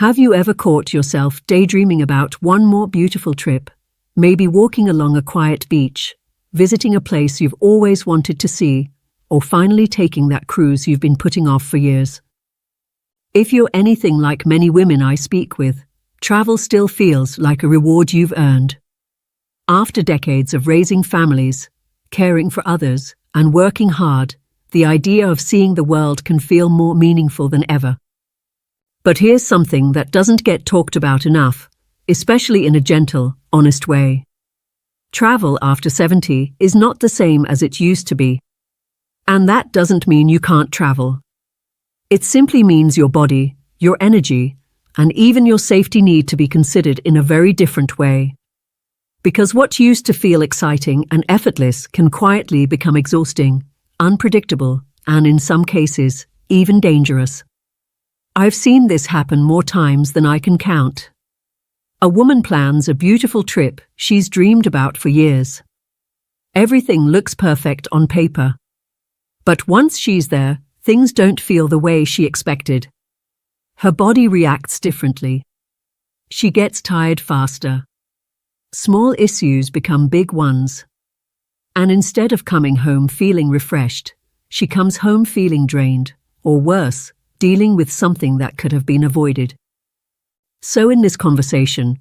Have you ever caught yourself daydreaming about one more beautiful trip? Maybe walking along a quiet beach, visiting a place you've always wanted to see, or finally taking that cruise you've been putting off for years. If you're anything like many women I speak with, travel still feels like a reward you've earned. After decades of raising families, caring for others, and working hard, the idea of seeing the world can feel more meaningful than ever. But here's something that doesn't get talked about enough, especially in a gentle, honest way. Travel after 70 is not the same as it used to be. And that doesn't mean you can't travel. It simply means your body, your energy, and even your safety need to be considered in a very different way. Because what used to feel exciting and effortless can quietly become exhausting, unpredictable, and in some cases, even dangerous. I've seen this happen more times than I can count. A woman plans a beautiful trip she's dreamed about for years. Everything looks perfect on paper. But once she's there, things don't feel the way she expected. Her body reacts differently. She gets tired faster. Small issues become big ones. And instead of coming home feeling refreshed, she comes home feeling drained, or worse, dealing with something that could have been avoided. So in this conversation,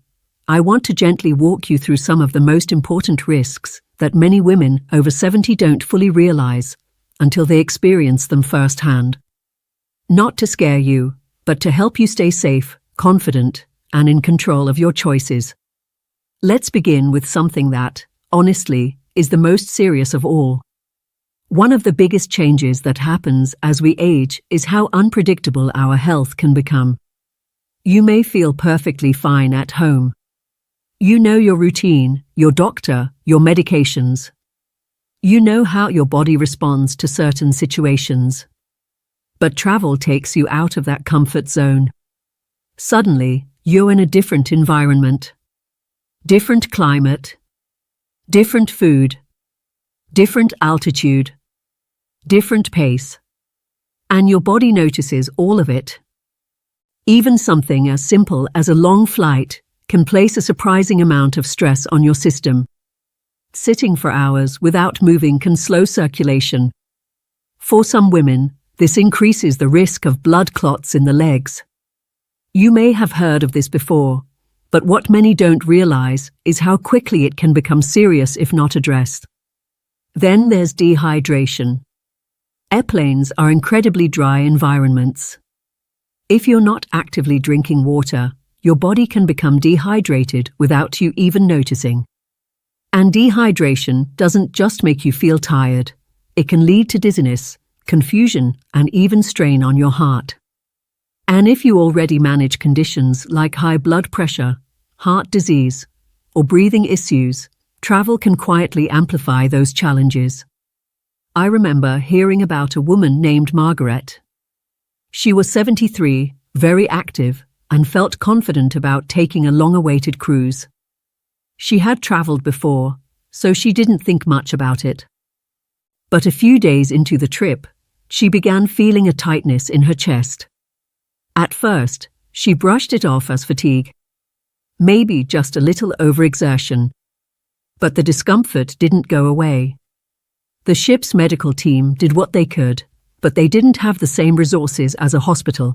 I want to gently walk you through some of the most important risks that many women over 70 don't fully realize until they experience them firsthand. Not to scare you, but to help you stay safe, confident, and in control of your choices. Let's begin with something that, honestly, is the most serious of all. One of the biggest changes that happens as we age is how unpredictable our health can become. You may feel perfectly fine at home. You know your routine, your doctor, your medications. You know how your body responds to certain situations. But travel takes you out of that comfort zone. Suddenly, you're in a different environment. Different climate. Different food. Different altitude. Different pace. And your body notices all of it. Even something as simple as a long flight can place a surprising amount of stress on your system. Sitting for hours without moving can slow circulation. For some women, this increases the risk of blood clots in the legs. You may have heard of this before, but what many don't realize is how quickly it can become serious if not addressed. Then there's dehydration. Airplanes are incredibly dry environments. If you're not actively drinking water, your body can become dehydrated without you even noticing. And dehydration doesn't just make you feel tired. It can lead to dizziness, confusion, and even strain on your heart. And if you already manage conditions like high blood pressure, heart disease, or breathing issues, travel can quietly amplify those challenges. I remember hearing about a woman named Margaret. She was 73, very active, and felt confident about taking a long-awaited cruise. She had traveled before, so she didn't think much about it. But a few days into the trip, she began feeling a tightness in her chest. At first, she brushed it off as fatigue. Maybe just a little overexertion. But the discomfort didn't go away. The ship's medical team did what they could, but they didn't have the same resources as a hospital.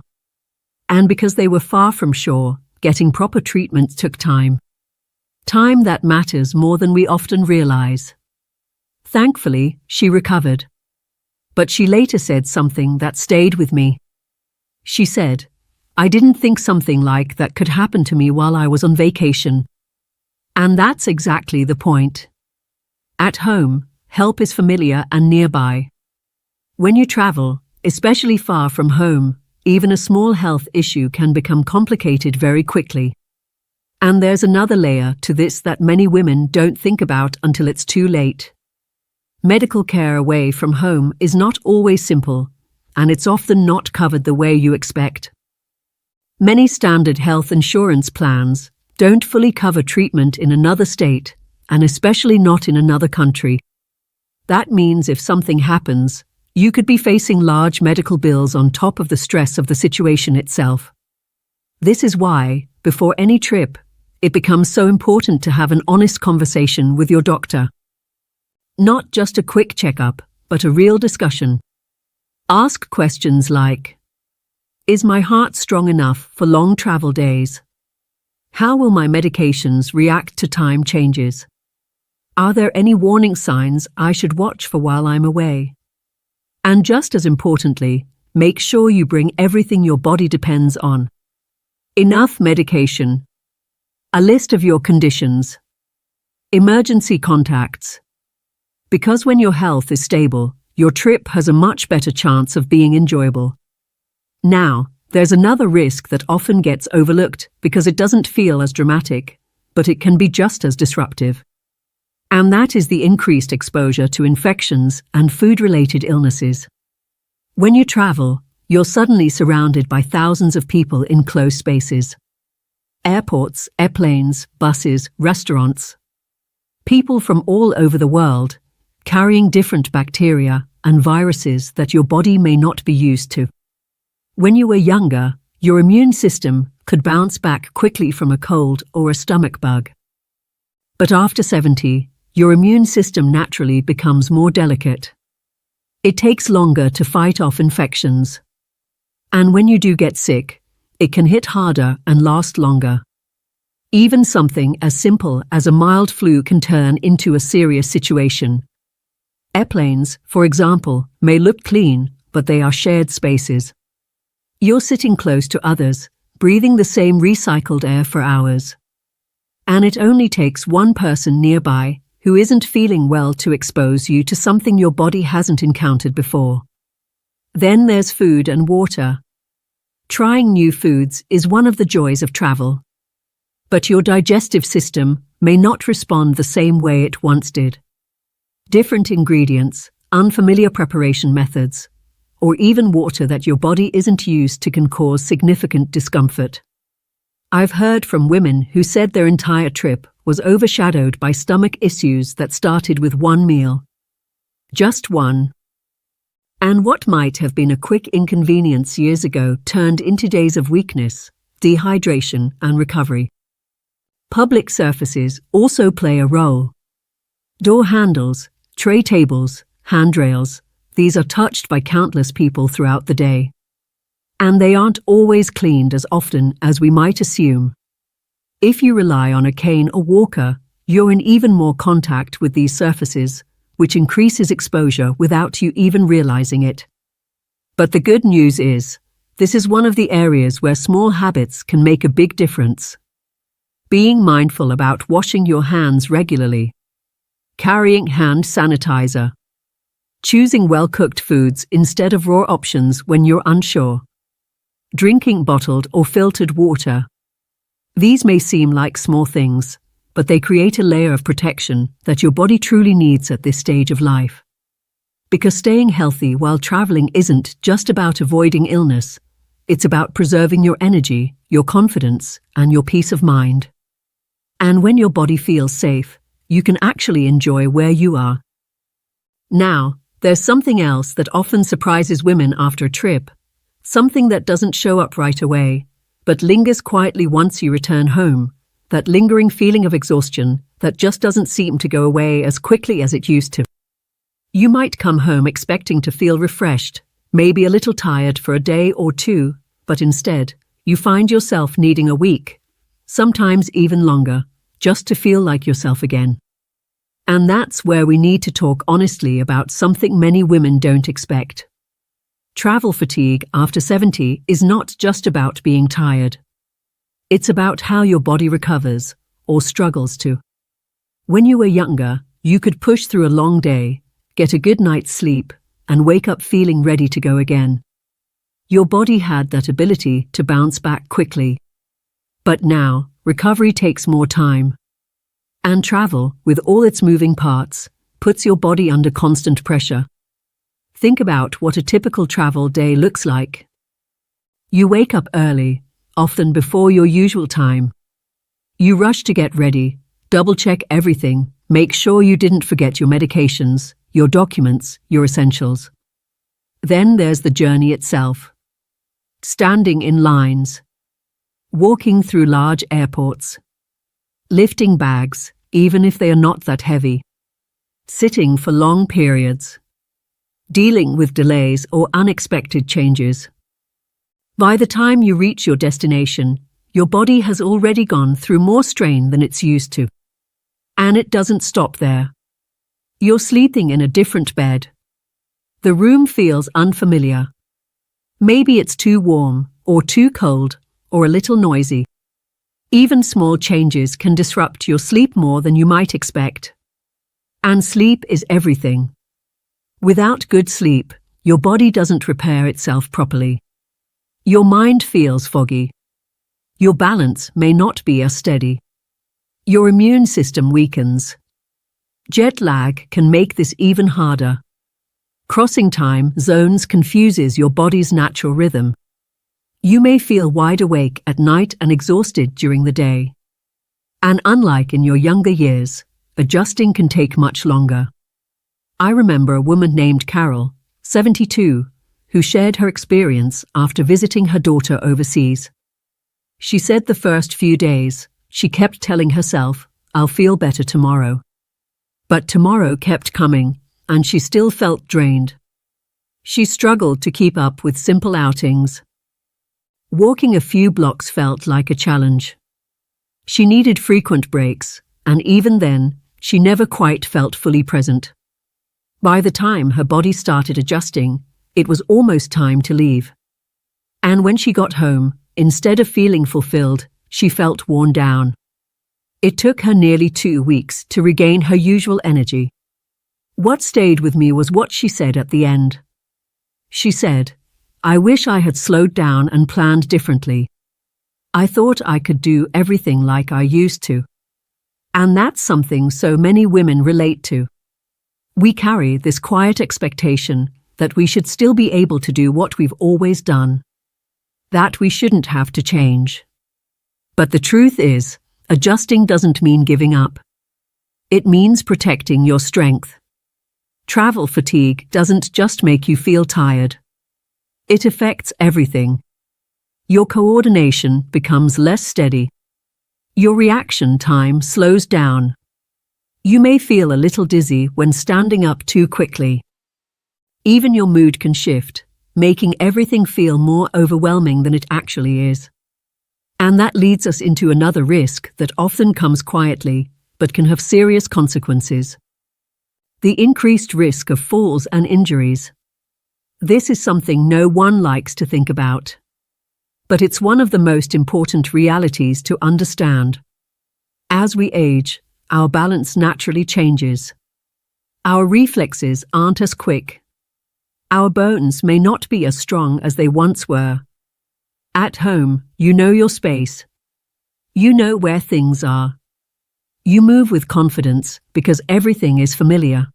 And because they were far from shore, getting proper treatment took time. Time that matters more than we often realize. Thankfully, she recovered. But she later said something that stayed with me. She said, "I didn't think something like that could happen to me while I was on vacation." And that's exactly the point. At home, help is familiar and nearby. When you travel, especially far from home, even a small health issue can become complicated very quickly. And there's another layer to this that many women don't think about until it's too late. Medical care away from home is not always simple, and it's often not covered the way you expect. Many standard health insurance plans don't fully cover treatment in another state, and especially not in another country. That means if something happens, you could be facing large medical bills on top of the stress of the situation itself. This is why, before any trip, it becomes so important to have an honest conversation with your doctor. Not just a quick checkup, but a real discussion. Ask questions like, is my heart strong enough for long travel days? How will my medications react to time changes? Are there any warning signs I should watch for while I'm away? And just as importantly, make sure you bring everything your body depends on. Enough medication. A list of your conditions. Emergency contacts. Because when your health is stable, your trip has a much better chance of being enjoyable. Now, there's another risk that often gets overlooked because it doesn't feel as dramatic, but it can be just as disruptive. And that is the increased exposure to infections and food-related illnesses. When you travel, you're suddenly surrounded by thousands of people in close spaces. Airports, airplanes, buses, restaurants. People from all over the world, carrying different bacteria and viruses that your body may not be used to. When you were younger, your immune system could bounce back quickly from a cold or a stomach bug. But after 70, your immune system naturally becomes more delicate. It takes longer to fight off infections. And when you do get sick, it can hit harder and last longer. Even something as simple as a mild flu can turn into a serious situation. Airplanes, for example, may look clean, but they are shared spaces. You're sitting close to others, breathing the same recycled air for hours. And it only takes one person nearby who isn't feeling well to expose you to something your body hasn't encountered before. Then there's food and water. Trying new foods is one of the joys of travel. But your digestive system may not respond the same way it once did. Different ingredients, unfamiliar preparation methods, or even water that your body isn't used to can cause significant discomfort. I've heard from women who said their entire trip was overshadowed by stomach issues that started with one meal. Just one. And what might have been a quick inconvenience years ago turned into days of weakness, dehydration, and recovery. Public surfaces also play a role. Door handles, tray tables, handrails, these are touched by countless people throughout the day. And they aren't always cleaned as often as we might assume. If you rely on a cane or walker, you're in even more contact with these surfaces, which increases exposure without you even realizing it. But the good news is, this is one of the areas where small habits can make a big difference. Being mindful about washing your hands regularly. Carrying hand sanitizer. Choosing well-cooked foods instead of raw options when you're unsure. Drinking bottled or filtered water. These may seem like small things, but they create a layer of protection that your body truly needs at this stage of life. Because staying healthy while traveling isn't just about avoiding illness, it's about preserving your energy, your confidence, and your peace of mind. And when your body feels safe, you can actually enjoy where you are. Now, there's something else that often surprises women after a trip, something that doesn't show up right away, but lingers quietly once you return home, that lingering feeling of exhaustion that just doesn't seem to go away as quickly as it used to. You might come home expecting to feel refreshed, maybe a little tired for a day or two, but instead, you find yourself needing a week, sometimes even longer, just to feel like yourself again. And that's where we need to talk honestly about something many women don't expect. Travel fatigue after 70 is not just about being tired. It's about how your body recovers, or struggles to. When you were younger, you could push through a long day, get a good night's sleep, and wake up feeling ready to go again. Your body had that ability to bounce back quickly. But now, recovery takes more time. And travel, with all its moving parts, puts your body under constant pressure. Think about what a typical travel day looks like. You wake up early, often before your usual time. You rush to get ready, double-check everything, make sure you didn't forget your medications, your documents, your essentials. Then there's the journey itself. Standing in lines. walking through large airports, lifting bags, even if they are not that heavy, sitting for long periods, dealing with delays or unexpected changes. By the time you reach your destination, your body has already gone through more strain than it's used to. And it doesn't stop there. You're sleeping in a different bed. The room feels unfamiliar. Maybe it's too warm, or too cold, or a little noisy. Even small changes can disrupt your sleep more than you might expect. And sleep is everything. Without good sleep, your body doesn't repair itself properly. Your mind feels foggy. Your balance may not be as steady. Your immune system weakens. Jet lag can make this even harder. Crossing time zones confuses your body's natural rhythm. You may feel wide awake at night and exhausted during the day. And unlike in your younger years, adjusting can take much longer. I remember a woman named Carol, 72, who shared her experience after visiting her daughter overseas. She said the first few days, she kept telling herself, "I'll feel better tomorrow." But tomorrow kept coming, and she still felt drained. She struggled to keep up with simple outings. Walking a few blocks felt like a challenge. She needed frequent breaks, and even then, she never quite felt fully present. By the time her body started adjusting, it was almost time to leave. And when she got home, instead of feeling fulfilled, she felt worn down. It took her nearly 2 weeks to regain her usual energy. What stayed with me was what she said at the end. She said, "I wish I had slowed down and planned differently. I thought I could do everything like I used to." And that's something so many women relate to. We carry this quiet expectation that we should still be able to do what we've always done. That we shouldn't have to change. But the truth is, adjusting doesn't mean giving up. It means protecting your strength. Travel fatigue doesn't just make you feel tired. It affects everything. Your coordination becomes less steady. Your reaction time slows down. You may feel a little dizzy when standing up too quickly. Even your mood can shift, making everything feel more overwhelming than it actually is. And that leads us into another risk that often comes quietly, but can have serious consequences. The increased risk of falls and injuries. This is something no one likes to think about. But it's one of the most important realities to understand. As we age, our balance naturally changes. Our reflexes aren't as quick. Our bones may not be as strong as they once were. At home, you know your space. You know where things are. You move with confidence because everything is familiar.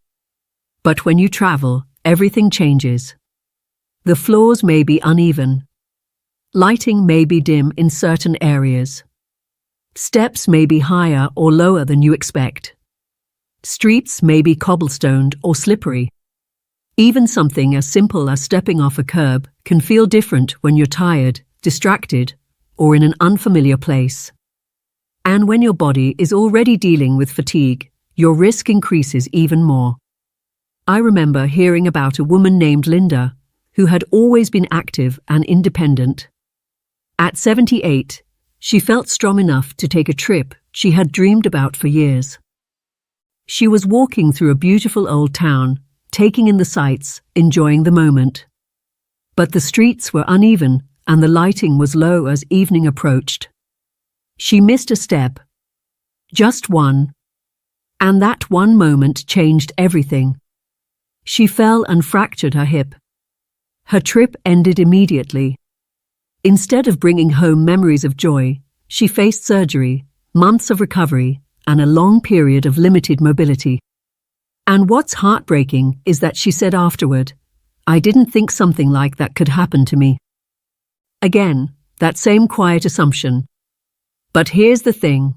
But when you travel, everything changes. The floors may be uneven. Lighting may be dim in certain areas. Steps may be higher or lower than you expect. Streets may be cobblestoned or slippery. Even something as simple as stepping off a curb can feel different when you're tired, distracted, or in an unfamiliar place. And when your body is already dealing with fatigue, your risk increases even more. I remember hearing about a woman named Linda, who had always been active and independent. At 78, she felt strong enough to take a trip she had dreamed about for years. She was walking through a beautiful old town, taking in the sights, enjoying the moment. But the streets were uneven and the lighting was low as evening approached. She missed a step. Just one. And that one moment changed everything. She fell and fractured her hip. Her trip ended immediately. Instead of bringing home memories of joy, she faced surgery, months of recovery, and a long period of limited mobility. And what's heartbreaking is that she said afterward, "I didn't think something like that could happen to me." Again, that same quiet assumption. But here's the thing.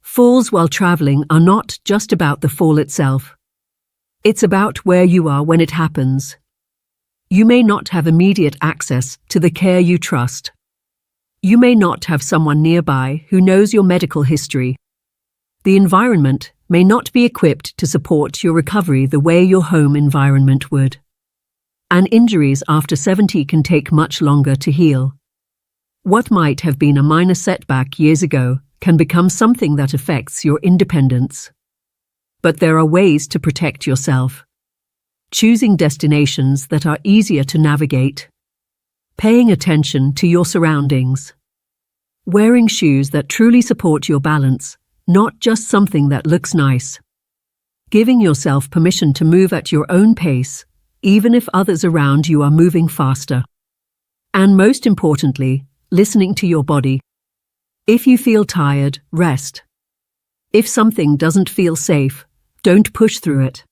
Falls while traveling are not just about the fall itself. It's about where you are when it happens. You may not have immediate access to the care you trust. You may not have someone nearby who knows your medical history. The environment may not be equipped to support your recovery the way your home environment would. And injuries after 70 can take much longer to heal. What might have been a minor setback years ago can become something that affects your independence. But there are ways to protect yourself. Choosing destinations that are easier to navigate. Paying attention to your surroundings. Wearing shoes that truly support your balance, not just something that looks nice. Giving yourself permission to move at your own pace, even if others around you are moving faster. And most importantly, listening to your body. If you feel tired, rest. If something doesn't feel safe, don't push through it.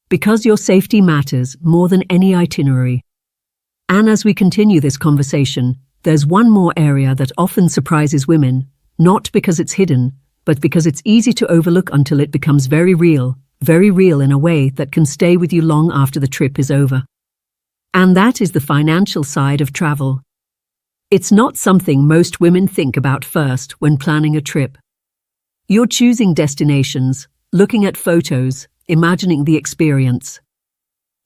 Because your safety matters more than any itinerary. And as we continue this conversation, there's one more area that often surprises women, not because it's hidden, but because it's easy to overlook until it becomes very real in a way that can stay with you long after the trip is over. And that is the financial side of travel. It's not something most women think about first when planning a trip. You're choosing destinations, looking at photos, imagining the experience.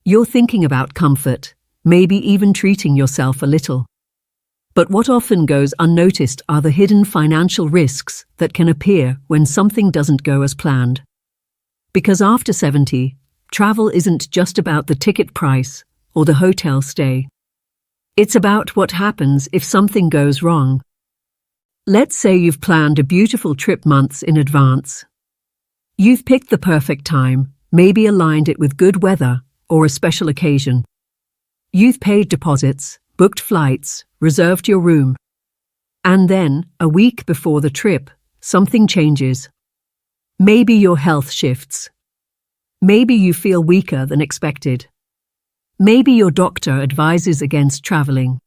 You're thinking about comfort, maybe even treating yourself a little. But what often goes unnoticed are the hidden financial risks that can appear when something doesn't go as planned. Because after 70, travel isn't just about the ticket price or the hotel stay. It's about what happens if something goes wrong. Let's say you've planned a beautiful trip months in advance. You've picked the perfect time, maybe aligned it with good weather or a special occasion. You've paid deposits, booked flights, reserved your room. And then, a week before the trip, something changes. Maybe your health shifts. Maybe you feel weaker than expected. Maybe your doctor advises against traveling.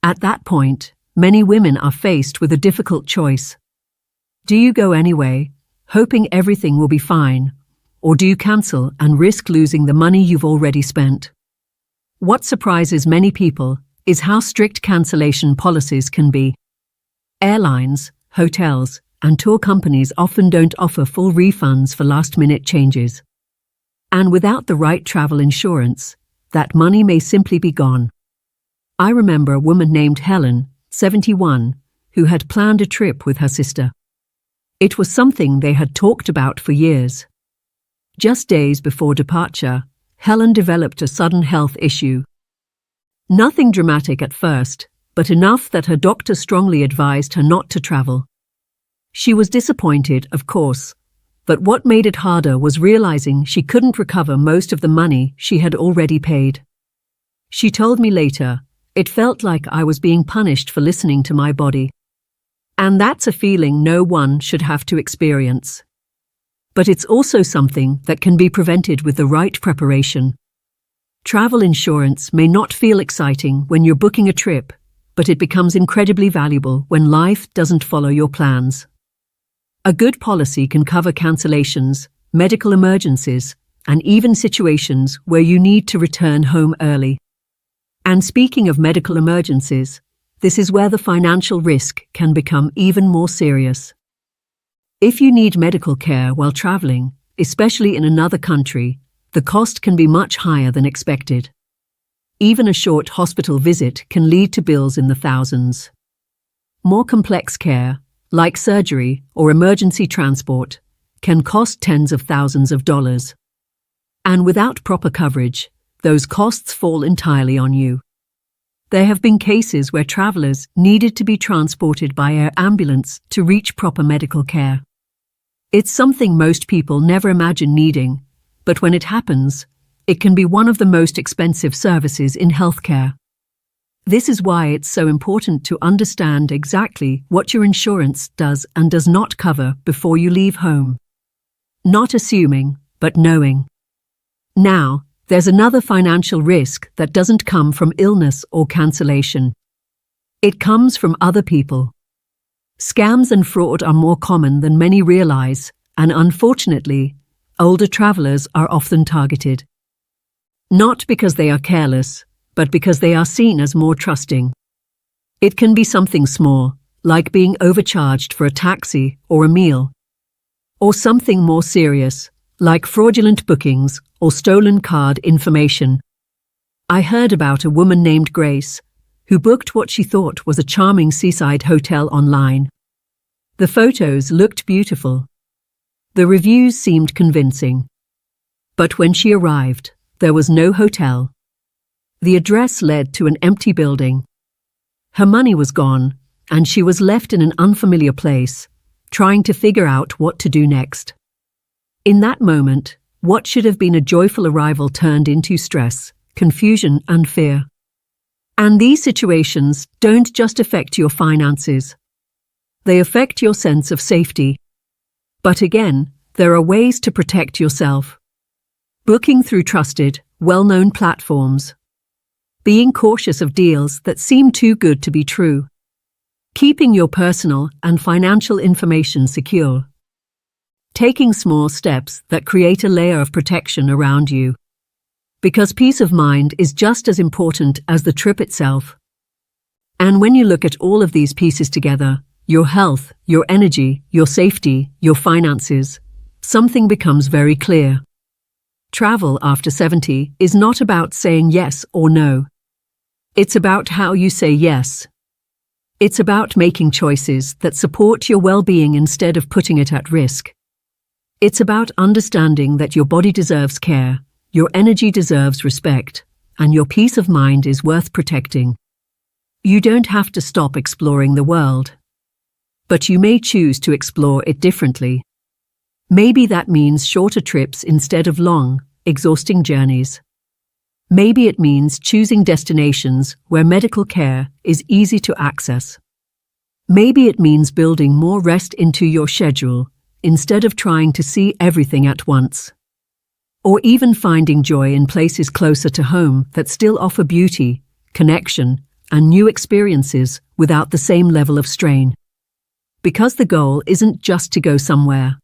At that point, many women are faced with a difficult choice. Do you go anyway, hoping everything will be fine, or do you cancel and risk losing the money you've already spent? What surprises many people is how strict cancellation policies can be. Airlines, hotels, and tour companies often don't offer full refunds for last-minute changes. And without the right travel insurance, that money may simply be gone. I remember a woman named Helen, 71, who had planned a trip with her sister. It was something they had talked about for years. Just days before departure, Helen developed a sudden health issue. Nothing dramatic at first, but enough that her doctor strongly advised her not to travel. She was disappointed, of course, but what made it harder was realizing she couldn't recover most of the money she had already paid. She told me later, "It felt like I was being punished for listening to my body." And that's a feeling no one should have to experience. But it's also something that can be prevented with the right preparation. Travel insurance may not feel exciting when you're booking a trip, but it becomes incredibly valuable when life doesn't follow your plans. A good policy can cover cancellations, medical emergencies, and even situations where you need to return home early. And speaking of medical emergencies, this is where the financial risk can become even more serious. If you need medical care while traveling, especially in another country, the cost can be much higher than expected. Even a short hospital visit can lead to bills in the thousands. More complex care, like surgery or emergency transport, can cost tens of thousands of dollars. And without proper coverage, those costs fall entirely on you. There have been cases where travelers needed to be transported by air ambulance to reach proper medical care. It's something most people never imagine needing, but when it happens, it can be one of the most expensive services in healthcare. This is why it's so important to understand exactly what your insurance does and does not cover before you leave home. Not assuming, but knowing. Now, there's another financial risk that doesn't come from illness or cancellation. It comes from other people. Scams and fraud are more common than many realize, and unfortunately, older travelers are often targeted. Not because they are careless, but because they are seen as more trusting. It can be something small, like being overcharged for a taxi or a meal, or something more serious, like fraudulent bookings or stolen card information. I heard about a woman named Grace who booked what she thought was a charming seaside hotel online. The photos looked beautiful. The reviews seemed convincing. But when she arrived, there was no hotel. The address led to an empty building. Her money was gone, and she was left in an unfamiliar place, trying to figure out what to do next. In that moment, what should have been a joyful arrival turned into stress, confusion, and fear. And these situations don't just affect your finances. They affect your sense of safety. But again, there are ways to protect yourself. Booking through trusted, well-known platforms. Being cautious of deals that seem too good to be true. Keeping your personal and financial information secure. Taking small steps that create a layer of protection around you. Because peace of mind is just as important as the trip itself. And when you look at all of these pieces together, your health, your energy, your safety, your finances, something becomes very clear. Travel after 70 is not about saying yes or no. It's about how you say yes. It's about making choices that support your well-being instead of putting it at risk. It's about understanding that your body deserves care, your energy deserves respect, and your peace of mind is worth protecting. You don't have to stop exploring the world. But you may choose to explore it differently. Maybe that means shorter trips instead of long, exhausting journeys. Maybe it means choosing destinations where medical care is easy to access. Maybe it means building more rest into your schedule instead of trying to see everything at once. Or even finding joy in places closer to home that still offer beauty, connection, and new experiences without the same level of strain. Because the goal isn't just to go somewhere.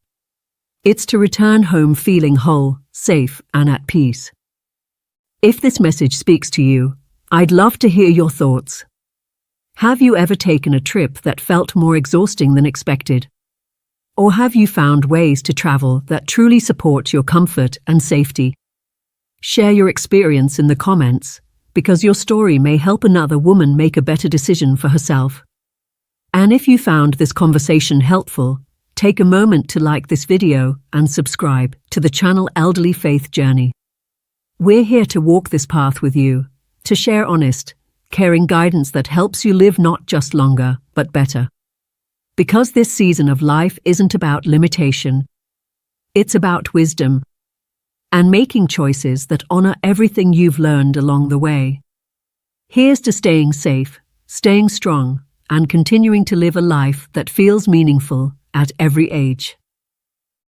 It's to return home feeling whole, safe, and at peace. If this message speaks to you, I'd love to hear your thoughts. Have you ever taken a trip that felt more exhausting than expected? Or have you found ways to travel that truly support your comfort and safety? Share your experience in the comments, because your story may help another woman make a better decision for herself. And if you found this conversation helpful, take a moment to like this video and subscribe to the channel Elderly Faith Journey. We're here to walk this path with you, to share honest, caring guidance that helps you live not just longer, but better. Because this season of life isn't about limitation. It's about wisdom and making choices that honor everything you've learned along the way. Here's to staying safe, staying strong, and continuing to live a life that feels meaningful at every age.